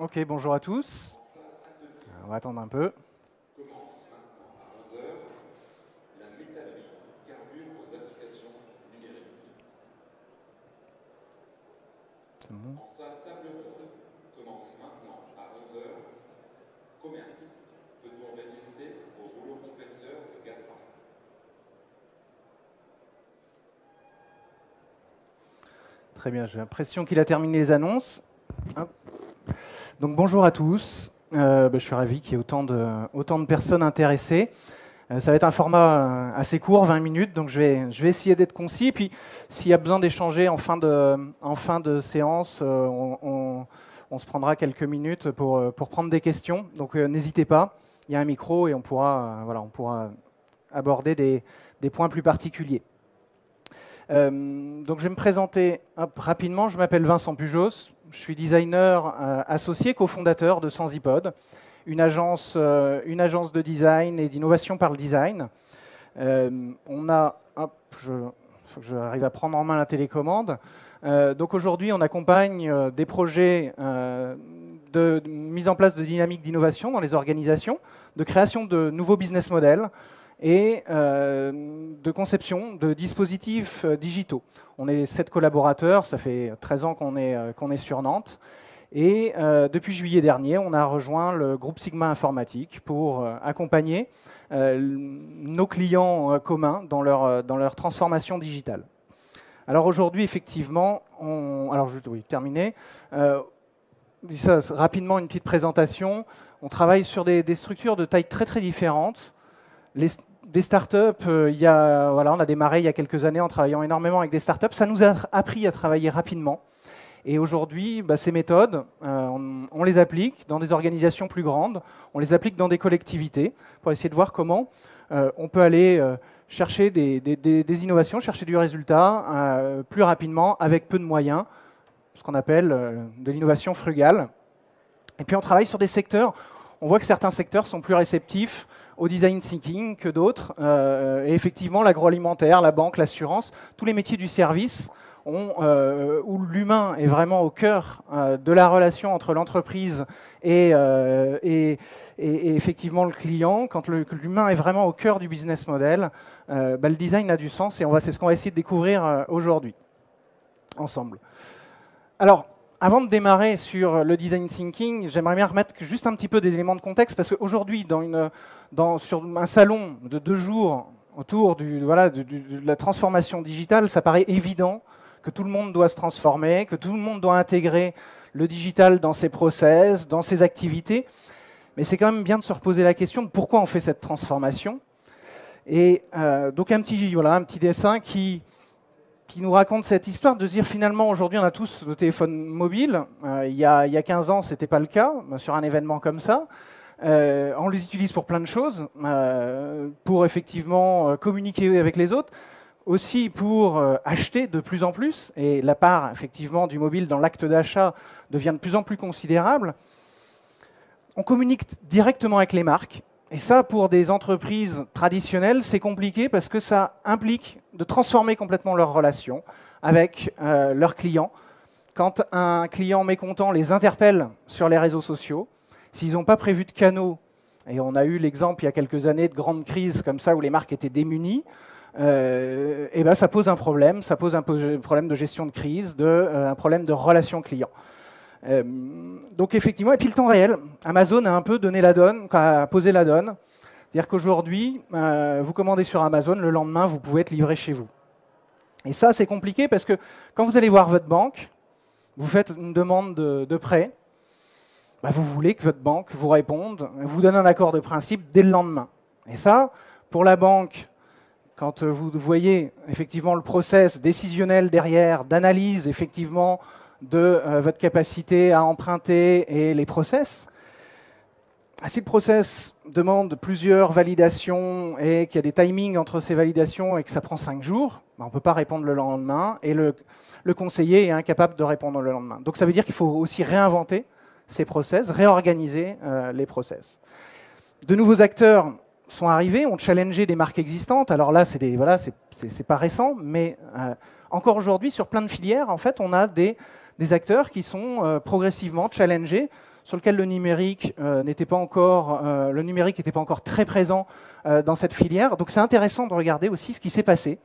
Ok, bonjour à tous. On va attendre un peu. Commence maintenant à 11 heures. La métallurgie carbure aux applications numériques. C'est bon. En salle table ronde, commence maintenant à 11 heures. Commerce. Peut-on résister au rouleau compresseur de GAFA? Très bien, j'ai l'impression qu'il a terminé les annonces. Hop. Donc bonjour à tous. Je suis ravi qu'il y ait autant de personnes intéressées. Ça va être un format assez court, 20 minutes, donc je vais essayer d'être concis. Et puis s'il y a besoin d'échanger en fin de séance, on se prendra quelques minutes pour prendre des questions. Donc n'hésitez pas, il y a un micro et on pourra aborder des points plus particuliers. Donc je vais me présenter rapidement. Je m'appelle Vincent Pujos. Je suis designer associé, cofondateur de Sensipod, une agence de design et d'innovation par le design. Faut que j'arrive à prendre en main la télécommande. Donc aujourd'hui, on accompagne des projets de mise en place de dynamiques d'innovation dans les organisations, de création de nouveaux business models et de conception de dispositifs digitaux. On est 7 collaborateurs, ça fait 13 ans qu'on est sur Nantes. Et depuis juillet dernier, on a rejoint le groupe Sigma Informatique pour accompagner nos clients communs dans leur transformation digitale. Alors aujourd'hui, effectivement, terminé. Ça, rapidement, une petite présentation. On travaille sur des structures de taille très très différentes. Des startups, on a démarré il y a quelques années en travaillant énormément avec des startups. Ça nous a appris à travailler rapidement. Et aujourd'hui, ces méthodes, on les applique dans des organisations plus grandes, on les applique dans des collectivités pour essayer de voir comment on peut aller chercher des innovations, chercher du résultat plus rapidement avec peu de moyens, ce qu'on appelle de l'innovation frugale. Et puis on travaille sur des secteurs, on voit que certains secteurs sont plus réceptifs au design thinking que d'autres. Et effectivement, l'agroalimentaire, la banque, l'assurance, tous les métiers du service où l'humain est vraiment au cœur de la relation entre l'entreprise et effectivement le client. Quand l'humain est vraiment au cœur du business model, le design a du sens et c'est ce qu'on va essayer de découvrir aujourd'hui, ensemble. Alors, avant de démarrer sur le design thinking, j'aimerais bien remettre juste un petit peu des éléments de contexte, parce qu'aujourd'hui, sur un salon de 2 jours autour de la transformation digitale, ça paraît évident que tout le monde doit se transformer, que tout le monde doit intégrer le digital dans ses process, dans ses activités. Mais c'est quand même bien de se reposer la question de pourquoi on fait cette transformation. Et donc un petit dessin qui nous raconte cette histoire de se dire finalement aujourd'hui on a tous nos téléphones mobiles. Il y a 15 ans, ce n'était pas le cas sur un événement comme ça. On les utilise pour plein de choses, pour effectivement communiquer avec les autres, aussi pour acheter de plus en plus, et la part effectivement du mobile dans l'acte d'achat devient de plus en plus considérable. On communique directement avec les marques, et ça pour des entreprises traditionnelles c'est compliqué parce que ça implique de transformer complètement leurs relations avec leurs clients. Quand un client mécontent les interpelle sur les réseaux sociaux, s'ils n'ont pas prévu de canaux, et on a eu l'exemple il y a quelques années de grandes crises comme ça où les marques étaient démunies, ça pose un problème, ça pose un problème de gestion de crise, un problème de relation client. Donc effectivement, et puis le temps réel, Amazon a un peu donné la donne, a posé la donne. C'est-à-dire qu'aujourd'hui, vous commandez sur Amazon, le lendemain, vous pouvez être livré chez vous. Et ça, c'est compliqué parce que quand vous allez voir votre banque, vous faites une demande de prêt, vous voulez que votre banque vous réponde, vous donne un accord de principe dès le lendemain. Et ça, pour la banque, quand vous voyez effectivement le process décisionnel derrière, d'analyse effectivement de votre capacité à emprunter et les process, si le process demande plusieurs validations et qu'il y a des timings entre ces validations et que ça prend 5 jours, on ne peut pas répondre le lendemain et le conseiller est incapable de répondre le lendemain. Donc ça veut dire qu'il faut aussi réinventer ces process, réorganiser les process. De nouveaux acteurs sont arrivés, ont challengé des marques existantes. Alors là, c'est pas récent, mais encore aujourd'hui, sur plein de filières, en fait, on a des acteurs qui sont progressivement challengés sur lequel le numérique n'était pas encore très présent dans cette filière. Donc c'est intéressant de regarder aussi ce qui s'est passé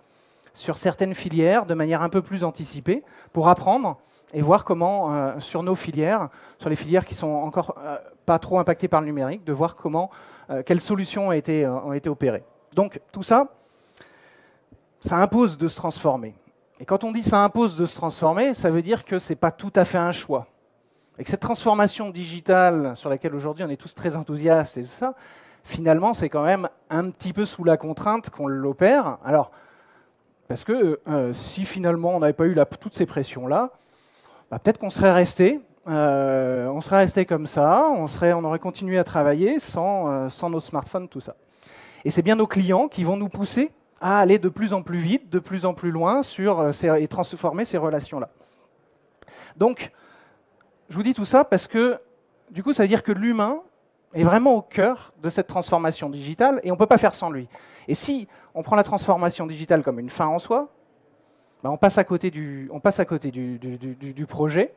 sur certaines filières de manière un peu plus anticipée pour apprendre et voir comment, sur nos filières, sur les filières qui sont encore pas trop impactées par le numérique, de voir quelles solutions ont été opérées. Donc tout ça, ça impose de se transformer. Et quand on dit ça impose de se transformer, ça veut dire que ce n'est pas tout à fait un choix. Et que cette transformation digitale, sur laquelle aujourd'hui on est tous très enthousiastes et tout ça, finalement c'est quand même un petit peu sous la contrainte qu'on l'opère. Alors, parce que si finalement on n'avait pas eu toutes ces pressions-là, bah, peut-être qu'on serait resté. On serait resté comme ça, on aurait continué à travailler sans nos smartphones, tout ça. Et c'est bien nos clients qui vont nous pousser à aller de plus en plus vite, de plus en plus loin et transformer ces relations-là. Donc, je vous dis tout ça parce que, du coup, ça veut dire que l'humain est vraiment au cœur de cette transformation digitale et on ne peut pas faire sans lui. Et si on prend la transformation digitale comme une fin en soi, ben on passe à côté du projet.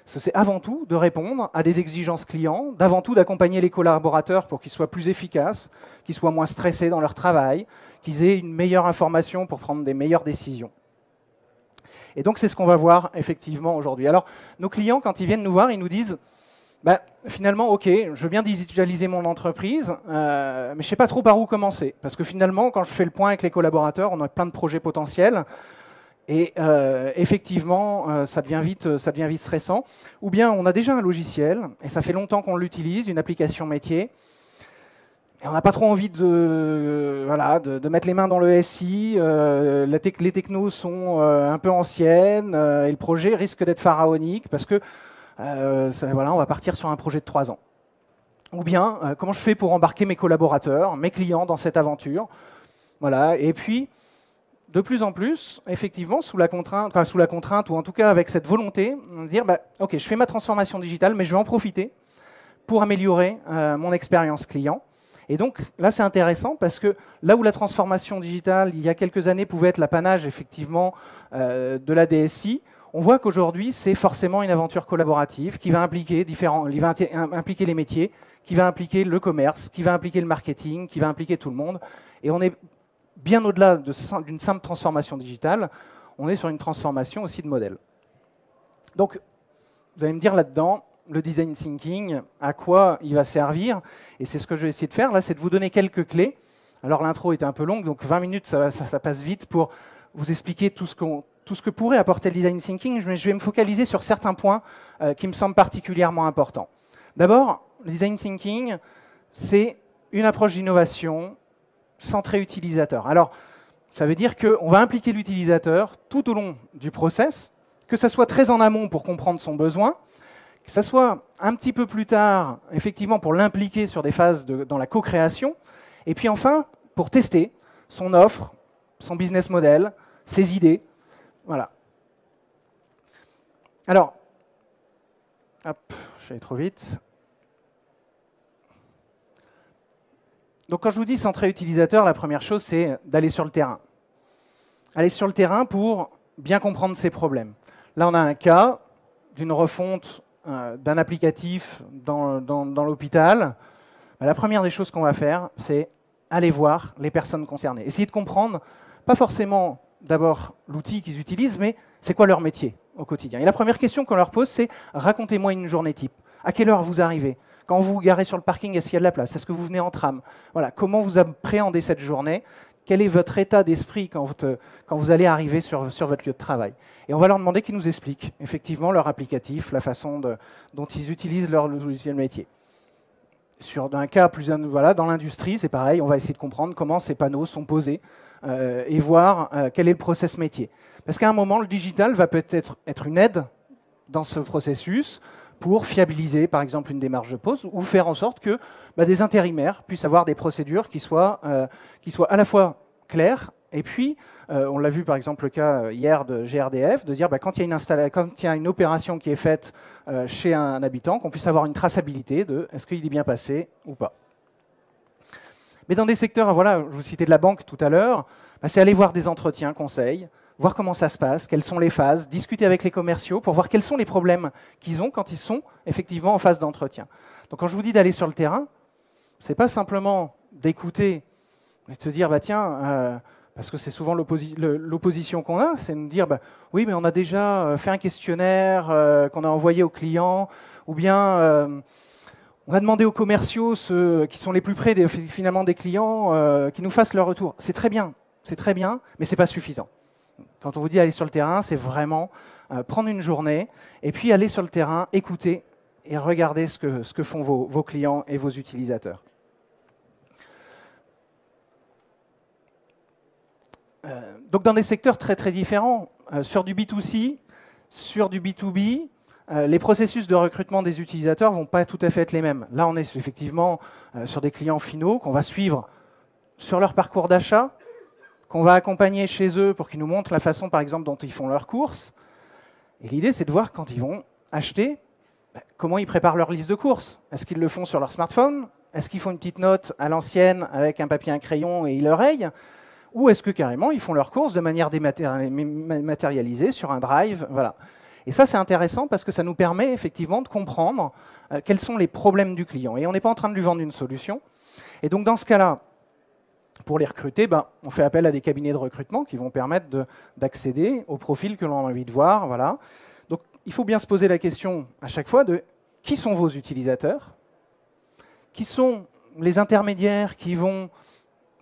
C'est avant tout de répondre à des exigences clients, d'avant tout d'accompagner les collaborateurs pour qu'ils soient plus efficaces, qu'ils soient moins stressés dans leur travail, qu'ils aient une meilleure information pour prendre des meilleures décisions. Et donc c'est ce qu'on va voir effectivement aujourd'hui. Alors nos clients, quand ils viennent nous voir, ils nous disent bah, finalement, ok, je veux bien digitaliser mon entreprise, mais je ne sais pas trop par où commencer. Parce que finalement, quand je fais le point avec les collaborateurs, on a plein de projets potentiels. Et effectivement, ça devient vite stressant. Ou bien on a déjà un logiciel, et ça fait longtemps qu'on l'utilise, une application métier, et on n'a pas trop envie de mettre les mains dans le SI, les technos sont un peu anciennes, et le projet risque d'être pharaonique, parce que on va partir sur un projet de 3 ans. Ou bien, comment je fais pour embarquer mes collaborateurs, mes clients dans cette aventure. Voilà. Et puis, de plus en plus, effectivement, sous la contrainte, ou en tout cas avec cette volonté, de dire, bah, ok, je fais ma transformation digitale, mais je vais en profiter pour améliorer mon expérience client. Et donc là, c'est intéressant parce que là où la transformation digitale, il y a quelques années, pouvait être l'apanage effectivement de la DSI, on voit qu'aujourd'hui, c'est forcément une aventure collaborative qui va impliquer impliquer les métiers, qui va impliquer le commerce, qui va impliquer le marketing, qui va impliquer tout le monde. Et on est bien au-delà d'une simple transformation digitale, on est sur une transformation aussi de modèle. Donc, vous allez me dire là-dedans, le design thinking, à quoi il va servir? Et c'est ce que je vais essayer de faire, là, c'est de vous donner quelques clés. Alors, l'intro était un peu longue, donc 20 minutes, ça passe vite pour vous expliquer tout ce que pourrait apporter le design thinking, mais je vais me focaliser sur certains points qui me semblent particulièrement importants. D'abord, le design thinking, c'est une approche d'innovation centrée utilisateur. Alors, ça veut dire qu'on va impliquer l'utilisateur tout au long du process, que ça soit très en amont pour comprendre son besoin, que ça soit un petit peu plus tard, effectivement, pour l'impliquer sur des phases dans la co-création, et puis enfin, pour tester son offre, son business model, ses idées. Voilà. Alors, hop, je vais aller trop vite. Donc quand je vous dis centré utilisateur, la première chose, c'est d'aller sur le terrain. Aller sur le terrain pour bien comprendre ses problèmes. Là, on a un cas d'une refonte d'un applicatif dans l'hôpital. La première des choses qu'on va faire, c'est aller voir les personnes concernées. Essayer de comprendre, pas forcément d'abord l'outil qu'ils utilisent, mais c'est quoi leur métier au quotidien. Et la première question qu'on leur pose, c'est « Racontez-moi une journée type. À quelle heure vous arrivez ? Quand vous vous garez sur le parking, est-ce qu'il y a de la place? Est-ce que vous venez en tram? Voilà. Comment vous appréhendez cette journée? Quel est votre état d'esprit quand vous allez arriver sur votre lieu de travail? Et on va leur demander qu'ils nous expliquent effectivement leur applicatif, la façon dont ils utilisent leur logiciel métier. Dans un cas dans l'industrie, c'est pareil, on va essayer de comprendre comment ces panneaux sont posés et voir quel est le process métier. Parce qu'à un moment, le digital va peut-être être une aide dans ce processus pour fiabiliser, par exemple, une démarche de pause ou faire en sorte que des intérimaires puissent avoir des procédures qui soient à la fois claires et puis, on l'a vu par exemple le cas hier de GRDF, de dire quand il y a une opération qui est faite chez un habitant, qu'on puisse avoir une traçabilité de est-ce qu'il est bien passé ou pas. Mais dans des secteurs, voilà, je vous citais de la banque tout à l'heure, c'est aller voir des entretiens conseils voir comment ça se passe, quelles sont les phases, discuter avec les commerciaux pour voir quels sont les problèmes qu'ils ont quand ils sont effectivement en phase d'entretien. Donc quand je vous dis d'aller sur le terrain, ce n'est pas simplement d'écouter et de se dire, bah, tiens, parce que c'est souvent l'opposition qu'on a, c'est de nous dire, bah, oui, mais on a déjà fait un questionnaire qu'on a envoyé aux clients, ou bien on a demandé aux commerciaux, ceux qui sont les plus près finalement des clients, qui nous fassent leur retour. C'est très bien, mais ce n'est pas suffisant. Quand on vous dit aller sur le terrain, c'est vraiment prendre une journée et puis aller sur le terrain, écouter et regarder ce que font vos clients et vos utilisateurs. Donc dans des secteurs très très différents, sur du B2C, sur du B2B, les processus de recrutement des utilisateurs ne vont pas tout à fait être les mêmes. Là, on est effectivement sur des clients finaux qu'on va suivre sur leur parcours d'achat, qu'on va accompagner chez eux pour qu'ils nous montrent la façon, par exemple, dont ils font leurs courses. Et l'idée, c'est de voir quand ils vont acheter, comment ils préparent leur liste de courses. Est-ce qu'ils le font sur leur smartphone? Est-ce qu'ils font une petite note à l'ancienne avec un papier, un crayon et ils le rayent? Ou est-ce que carrément, ils font leurs courses de manière dématérialisée sur un drive? Voilà. Et ça, c'est intéressant parce que ça nous permet effectivement de comprendre quels sont les problèmes du client. Et on n'est pas en train de lui vendre une solution. Et donc, dans ce cas-là, pour les recruter, on fait appel à des cabinets de recrutement qui vont permettre d'accéder au profil que l'on a envie de voir. Voilà. Donc, il faut bien se poser la question à chaque fois de qui sont vos utilisateurs, qui sont les intermédiaires qui vont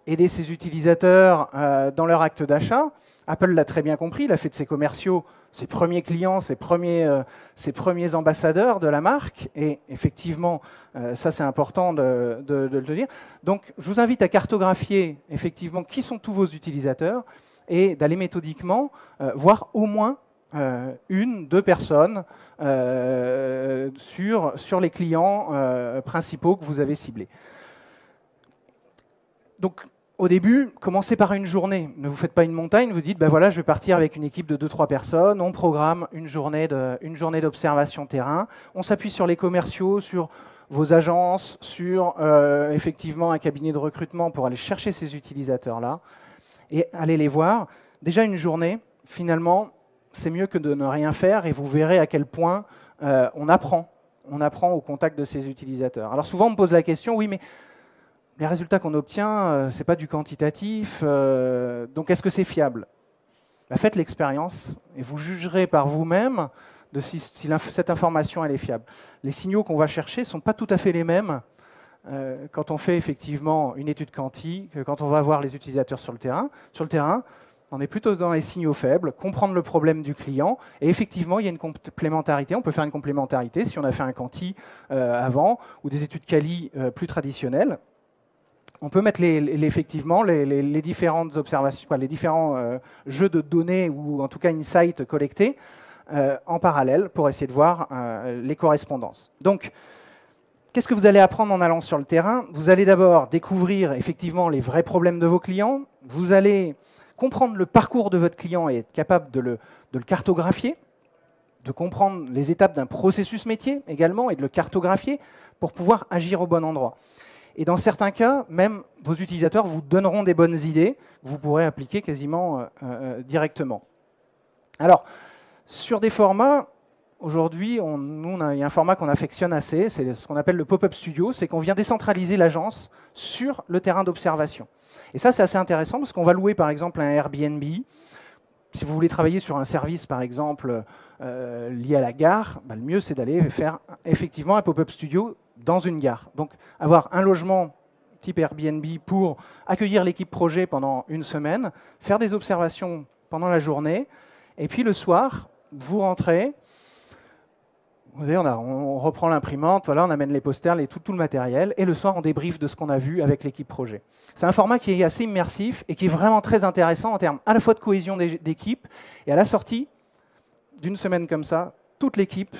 aider ces utilisateurs dans leur acte d'achat. Apple l'a très bien compris, il a fait de ses commerciaux ses premiers clients, ses premiers ambassadeurs de la marque. Et effectivement, ça c'est important de le dire. Donc je vous invite à cartographier effectivement qui sont tous vos utilisateurs et d'aller méthodiquement voir au moins une, deux personnes sur les clients principaux que vous avez ciblés. Donc, au début, commencez par une journée. Ne vous faites pas une montagne, vous dites, ben voilà, je vais partir avec une équipe de 2-3 personnes, on programme une journée d'observation terrain, on s'appuie sur les commerciaux, sur vos agences, sur effectivement un cabinet de recrutement pour aller chercher ces utilisateurs-là et aller les voir. Déjà une journée, finalement, c'est mieux que de ne rien faire et vous verrez à quel point on apprend au contact de ces utilisateurs. Alors souvent, on me pose la question, oui, mais les résultats qu'on obtient, ce n'est pas du quantitatif, donc est-ce que c'est fiable? Faites l'expérience et vous jugerez par vous-même de si cette information elle est fiable. Les signaux qu'on va chercher ne sont pas tout à fait les mêmes quand on fait effectivement une étude quanti que quand on va voir les utilisateurs sur le terrain. Sur le terrain, on est plutôt dans les signaux faibles, comprendre le problème du client, et effectivement, il y a une complémentarité. On peut faire une complémentarité si on a fait un quanti avant, ou des études quali plus traditionnelles. On peut mettre effectivement les différentes observations, les différents jeux de données ou en tout cas insights collectés en parallèle pour essayer de voir les correspondances. Donc, qu'est-ce que vous allez apprendre en allant sur le terrain? Vous allez d'abord découvrir effectivement les vrais problèmes de vos clients. Vous allez comprendre le parcours de votre client et être capable de le cartographier, de comprendre les étapes d'un processus métier également et de le cartographier pour pouvoir agir au bon endroit. Et dans certains cas, même vos utilisateurs vous donneront des bonnes idées que vous pourrez appliquer quasiment directement. Alors, sur des formats, aujourd'hui, il y a un format qu'on affectionne assez, c'est ce qu'on appelle le pop-up studio, c'est qu'on vient décentraliser l'agence sur le terrain d'observation. Et ça, c'est assez intéressant parce qu'on va louer par exemple un Airbnb. Si vous voulez travailler sur un service, par exemple, lié à la gare, le mieux, c'est d'aller faire effectivement un pop-up studio dans une gare. Donc, avoir un logement type Airbnb pour accueillir l'équipe projet pendant une semaine, faire des observations pendant la journée, et puis le soir, vous rentrez, vous voyez, on reprend l'imprimante, voilà, on amène les posters, tout le matériel, et le soir, on débriefe de ce qu'on a vu avec l'équipe projet. C'est un format qui est assez immersif et qui est vraiment très intéressant en termes à la fois de cohésion d'équipe, et à la sortie d'une semaine comme ça, toute l'équipe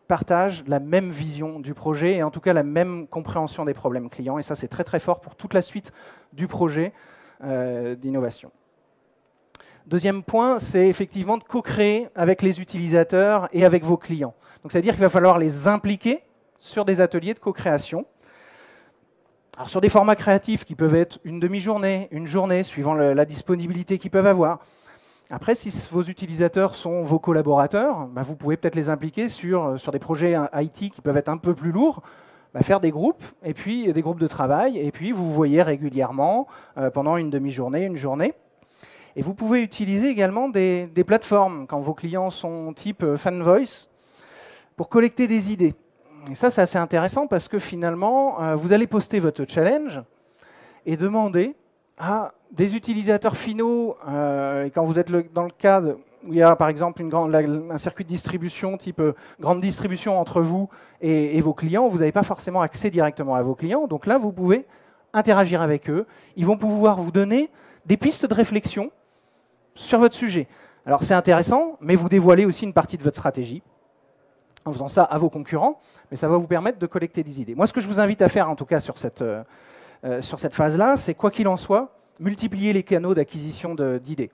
partage la même vision du projet et en tout cas la même compréhension des problèmes clients. Et ça, c'est très très fort pour toute la suite du projet d'innovation. Deuxième point, c'est effectivement de co-créer avec les utilisateurs et avec vos clients. Donc, c'est-à-dire qu'il va falloir les impliquer sur des ateliers de co-création. Alors, sur des formats créatifs qui peuvent être une demi-journée, une journée, suivant la disponibilité qu'ils peuvent avoir. Après, si vos utilisateurs sont vos collaborateurs, bah, vous pouvez peut-être les impliquer sur des projets IT qui peuvent être un peu plus lourds, bah, faire des groupes, et puis des groupes de travail, et puis vous voyez régulièrement pendant une demi-journée, une journée. Et vous pouvez utiliser également des plateformes, quand vos clients sont type Fanvoice, pour collecter des idées. Et ça, c'est assez intéressant parce que finalement, vous allez poster votre challenge et demander à des utilisateurs finaux, et quand vous êtes dans le cas où il y a par exemple un circuit de distribution type grande distribution entre vous et vos clients, vous n'avez pas forcément accès directement à vos clients. Donc là, vous pouvez interagir avec eux. Ils vont pouvoir vous donner des pistes de réflexion sur votre sujet. Alors c'est intéressant, mais vous dévoilez aussi une partie de votre stratégie en faisant ça à vos concurrents, mais ça va vous permettre de collecter des idées. Moi, ce que je vous invite à faire, en tout cas sur cette phase-là, c'est quoi qu'il en soit, multiplier les canaux d'acquisition d'idées.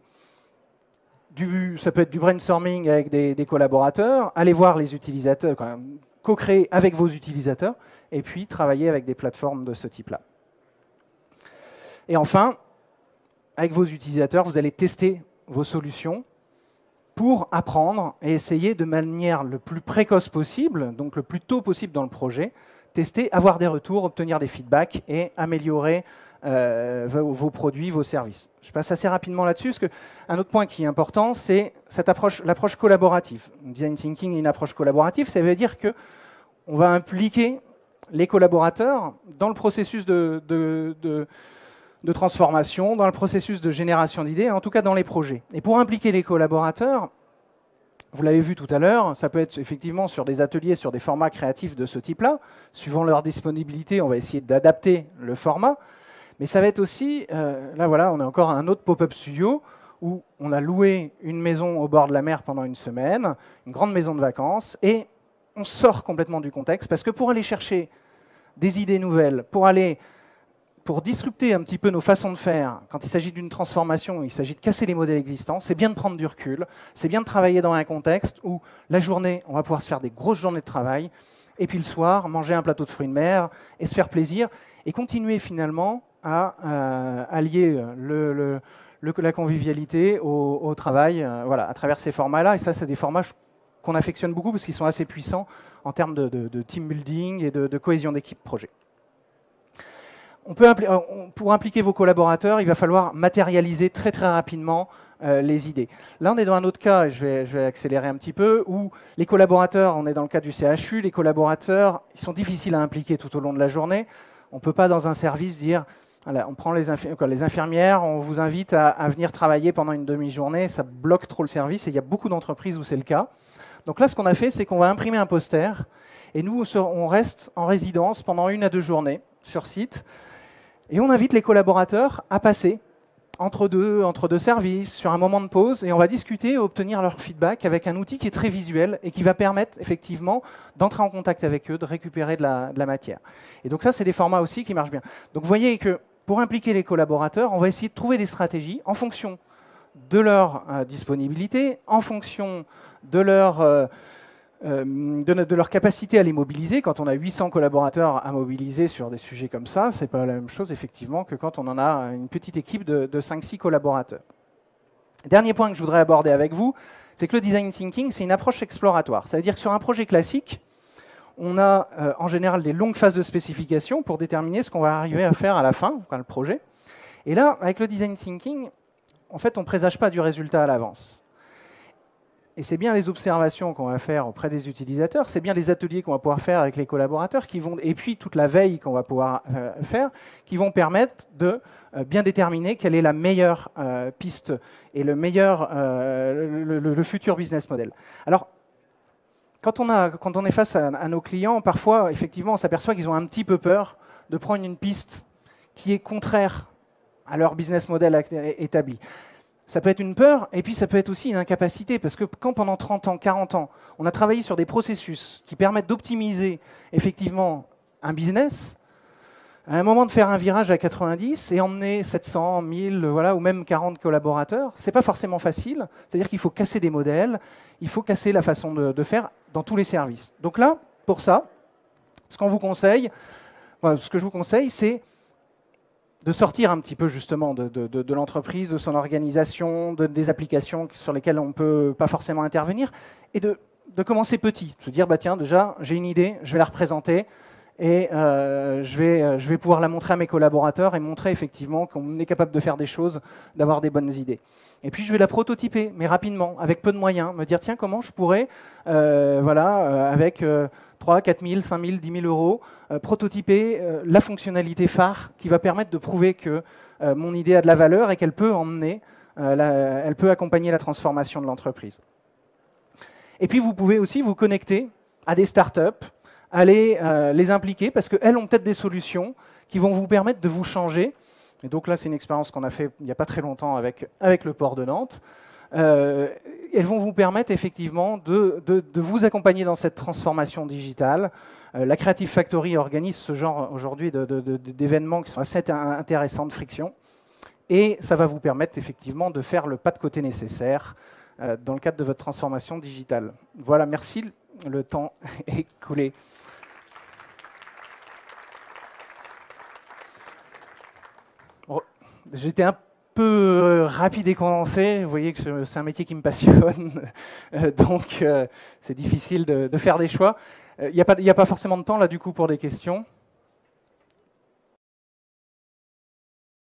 Ça peut être du brainstorming avec des collaborateurs, aller voir les utilisateurs, co-créer avec vos utilisateurs, et puis travailler avec des plateformes de ce type-là. Et enfin, avec vos utilisateurs, vous allez tester vos solutions pour apprendre et essayer de manière le plus précoce possible, donc le plus tôt possible dans le projet, tester, avoir des retours, obtenir des feedbacks et améliorer vos produits, vos services. Je passe assez rapidement là-dessus, parce qu'un autre point qui est important, c'est l'approche collaborative. Design thinking est une approche collaborative, ça veut dire qu'on va impliquer les collaborateurs dans le processus de transformation, dans le processus de génération d'idées, en tout cas dans les projets. Et pour impliquer les collaborateurs, vous l'avez vu tout à l'heure, ça peut être effectivement sur des ateliers, sur des formats créatifs de ce type-là. Suivant leur disponibilité, on va essayer d'adapter le format. Mais ça va être aussi, là voilà, on a encore un autre pop-up studio où on a loué une maison au bord de la mer pendant une semaine, une grande maison de vacances, et on sort complètement du contexte, parce que pour aller chercher des idées nouvelles, pour disrupter un petit peu nos façons de faire, quand il s'agit d'une transformation, il s'agit de casser les modèles existants, c'est bien de prendre du recul, c'est bien de travailler dans un contexte où la journée, on va pouvoir se faire des grosses journées de travail, et puis le soir, manger un plateau de fruits de mer, et se faire plaisir, et continuer finalement à allier la convivialité au travail, voilà, à travers ces formats-là. Et ça, c'est des formats qu'on affectionne beaucoup parce qu'ils sont assez puissants en termes de team building et de cohésion d'équipe projet. Pour impliquer vos collaborateurs, il va falloir matérialiser très très rapidement les idées. Là, on est dans un autre cas, et je vais accélérer un petit peu, où les collaborateurs, on est dans le cas du CHU, les collaborateurs, ils sont difficiles à impliquer tout au long de la journée. On ne peut pas dans un service dire, voilà, on prend les infirmières, on vous invite à venir travailler pendant une demi-journée, ça bloque trop le service, et il y a beaucoup d'entreprises où c'est le cas. Donc là, ce qu'on a fait, c'est qu'on va imprimer un poster, et nous, on reste en résidence pendant 1 à 2 journées sur site, et on invite les collaborateurs à passer entre deux services, sur un moment de pause, et on va discuter et obtenir leur feedback avec un outil qui est très visuel et qui va permettre effectivement d'entrer en contact avec eux, de récupérer de la matière. Et donc ça, c'est des formats aussi qui marchent bien. Donc vous voyez que pour impliquer les collaborateurs, on va essayer de trouver des stratégies en fonction de leur disponibilité, en fonction de leur capacité à les mobiliser. Quand on a 800 collaborateurs à mobiliser sur des sujets comme ça, c'est pas la même chose effectivement que quand on en a une petite équipe de 5-6 collaborateurs. Dernier point que je voudrais aborder avec vous, c'est que le design thinking, c'est une approche exploratoire. Ça veut dire que sur un projet classique, on a en général des longues phases de spécification pour déterminer ce qu'on va arriver à faire à la fin, le projet. Et là, avec le design thinking, en fait, on ne présage pas du résultat à l'avance. Et c'est bien les observations qu'on va faire auprès des utilisateurs, c'est bien les ateliers qu'on va pouvoir faire avec les collaborateurs, et puis toute la veille qu'on va pouvoir faire, qui vont permettre de bien déterminer quelle est la meilleure piste et le futur business model. Alors, quand on est face à nos clients, parfois, effectivement, on s'aperçoit qu'ils ont un petit peu peur de prendre une piste qui est contraire à leur business model établi. Ça peut être une peur, et puis ça peut être aussi une incapacité, parce que quand pendant 30 ans, 40 ans, on a travaillé sur des processus qui permettent d'optimiser effectivement un business, à un moment de faire un virage à 90 et emmener 700, 1000, voilà, ou même 40 collaborateurs, c'est pas forcément facile. C'est-à-dire qu'il faut casser des modèles, il faut casser la façon de faire dans tous les services. Donc là, pour ça, ce que je vous conseille, c'est de sortir un petit peu justement de l'entreprise, de son organisation, des applications sur lesquelles on ne peut pas forcément intervenir, et de commencer petit, se dire bah tiens déjà j'ai une idée, je vais la représenter et je vais pouvoir la montrer à mes collaborateurs et montrer effectivement qu'on est capable de faire des choses, d'avoir des bonnes idées. Et puis je vais la prototyper, mais rapidement, avec peu de moyens, me dire tiens comment je pourrais, avec 3, 4 000, 5 000, 10 000 euros, prototyper la fonctionnalité phare qui va permettre de prouver que mon idée a de la valeur et qu'elle peut emmener, elle peut accompagner la transformation de l'entreprise. Et puis vous pouvez aussi vous connecter à des startups, aller les impliquer parce qu'elles ont peut-être des solutions qui vont vous permettre de vous changer. Et donc là, c'est une expérience qu'on a fait il n'y a pas très longtemps avec le port de Nantes. Elles vont vous permettre effectivement de vous accompagner dans cette transformation digitale. La Creative Factory organise ce genre aujourd'hui d'événements qui sont assez intéressants, de friction. Et ça va vous permettre effectivement de faire le pas de côté nécessaire dans le cadre de votre transformation digitale. Voilà, merci. Le temps est écoulé. Bon, j'étais un peu rapide et condensé. Vous voyez que c'est un métier qui me passionne. Donc, c'est difficile de faire des choix. Il n'y a pas forcément de temps, là, du coup, pour des questions.